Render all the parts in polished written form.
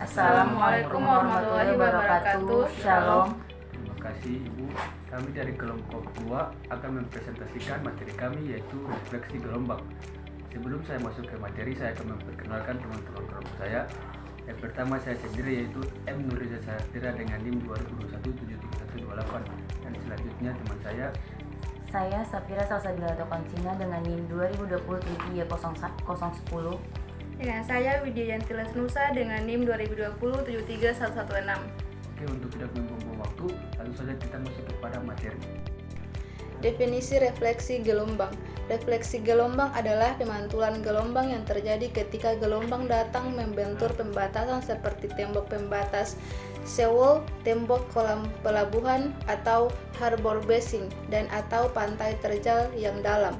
Assalamualaikum warahmatullahi wabarakatuh. Shalom. Terima kasih Ibu. Kami dari kelompok 2 akan mempresentasikan materi kami yaitu refleksi gelombang. Sebelum saya masuk ke materi, saya akan memperkenalkan teman-teman kelompok saya. Yang pertama saya sendiri yaitu M. Nurriza Sahatira dengan NIM 2021-73128. Dan selanjutnya teman saya Safira Salsabila Konsina dengan NIM 2020-30010. Dengan saya Widyayanti Lesnusa dengan NIM 2020-73116. Oke, untuk tidak membuang waktu, langsung saja kita masuk kepada materi. Definisi refleksi gelombang. Refleksi gelombang adalah pemantulan gelombang yang terjadi ketika gelombang datang membentur pembatasan seperti tembok pembatas, seawall, tembok kolam pelabuhan atau harbor basing dan atau pantai terjal yang dalam.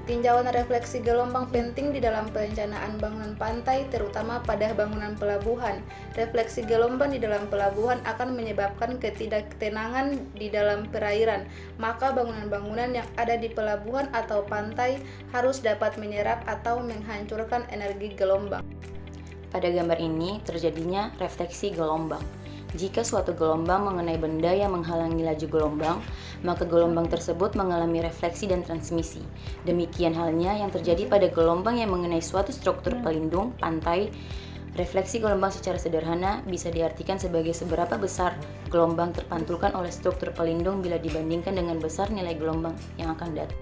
Tinjauan refleksi gelombang penting di dalam perencanaan bangunan pantai, terutama pada bangunan pelabuhan. Refleksi gelombang di dalam pelabuhan akan menyebabkan ketidaktenangan di dalam perairan, maka bangunan-bangunan yang ada di pelabuhan atau pantai harus dapat menyerap atau menghancurkan energi gelombang. Pada gambar ini terjadinya refleksi gelombang. Jika suatu gelombang mengenai benda yang menghalangi laju gelombang, maka gelombang tersebut mengalami refleksi dan transmisi. Demikian halnya yang terjadi pada gelombang yang mengenai suatu struktur pelindung pantai. Refleksi gelombang secara sederhana bisa diartikan sebagai seberapa besar gelombang terpantulkan oleh struktur pelindung bila dibandingkan dengan besar nilai gelombang yang akan datang.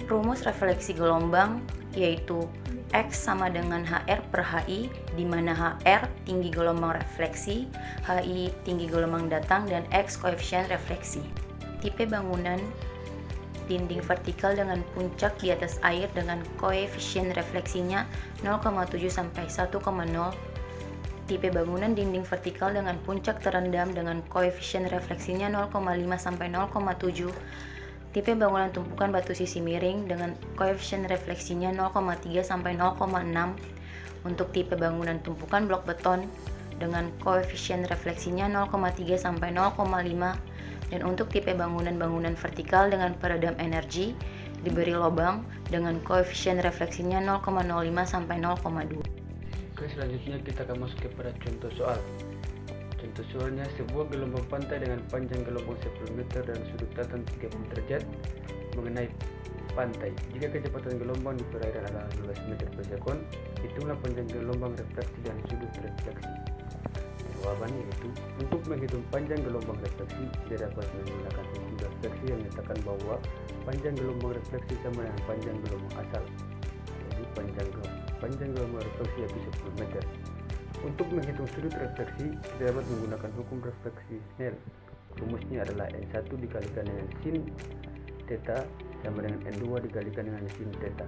Rumus refleksi gelombang yaitu X sama dengan HR per HI, di mana HR tinggi gelombang refleksi, HI tinggi gelombang datang, dan X koefisien refleksi. Tipe bangunan dinding vertikal dengan puncak di atas air dengan koefisien refleksinya 0,7 sampai 1,0. Tipe bangunan dinding vertikal dengan puncak terendam dengan koefisien refleksinya 0,5 sampai 0,7. Tipe bangunan tumpukan batu sisi miring dengan koefisien refleksinya 0,3 sampai 0,6. Untuk tipe bangunan tumpukan blok beton dengan koefisien refleksinya 0,3 sampai 0,5. Dan untuk tipe bangunan-bangunan vertikal dengan peredam energi diberi lubang dengan koefisien refleksinya 0,05 sampai 0,2. Oke, selanjutnya kita akan masuk kepada contoh soal. Contoh soalnya, sebuah gelombang pantai dengan panjang gelombang 10 meter dan sudut datang 30 derajat mengenai pantai. Jika kecepatan gelombang di perairan adalah 12 meter per sekon, hitunglah panjang gelombang refleksi dan sudut refleksi. Jawabannya itu, untuk menghitung panjang gelombang refleksi, tidak dapat menggunakan hukum refleksi yang menyatakan bahwa panjang gelombang refleksi sama dengan panjang gelombang asal. Jadi panjang gelombang refleksi yaitu 10 meter. Untuk menghitung sudut refleksi, kita dapat menggunakan hukum refleksi Snell. Rumusnya adalah N1 dikalikan dengan sin theta sama dengan N2 dikalikan dengan sin theta,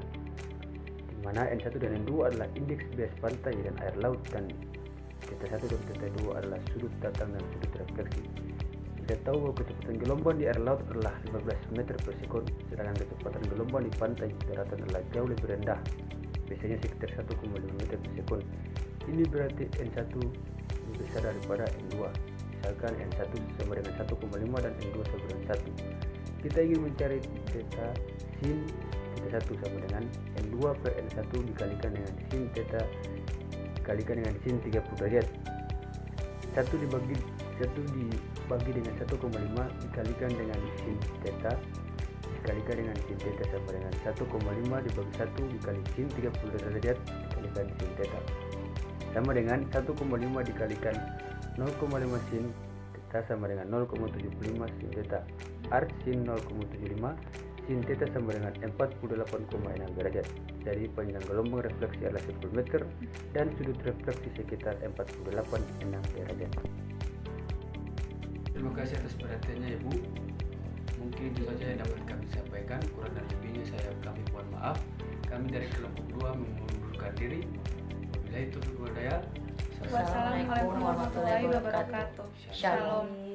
di mana N1 dan N2 adalah indeks bias pantai dan air laut, dan theta 1 dan theta 2 adalah sudut datang dan sudut refleksi. Kita tahu bahwa kecepatan gelombang di air laut adalah 15 meter per sekon, sedangkan kecepatan gelombang di pantai daratan adalah jauh lebih rendah, biasanya sekitar 1,5 meter per sekon. Ini berarti N1 lebih besar daripada N2. Misalkan N1 sama dengan 1,5 dan N2 sama dengan 1. Kita ingin mencari theta sin theta 1 sama dengan N2 per N1 dikalikan dengan sin theta dikalikan dengan sin 30 derajat. 1 dibagi dengan 1,5 dikalikan dengan sin theta dikalikan dengan sin theta sama dengan 1,5 dibagi 1 dikali sin 30 derajat dikalikan sin theta sama dengan 1,5 dikalikan 0,5 sin theta sama dengan 0,75 sin theta. Arc sin 0,75 sin theta sama dengan 48,6 derajat. Jadi panjang gelombang refleksi adalah 10 meter dan sudut refleksi sekitar 48,6 derajat. Terima kasih atas perhatiannya Ibu. Mungkin itu saja yang dapat kami sampaikan. Kurang dan lebihnya kami mohon maaf. Kami dari kelompok 2 mengundurkan diri. Wassalamualaikum Wassalamualaikum warahmatullahi wabarakatuh. Shalom.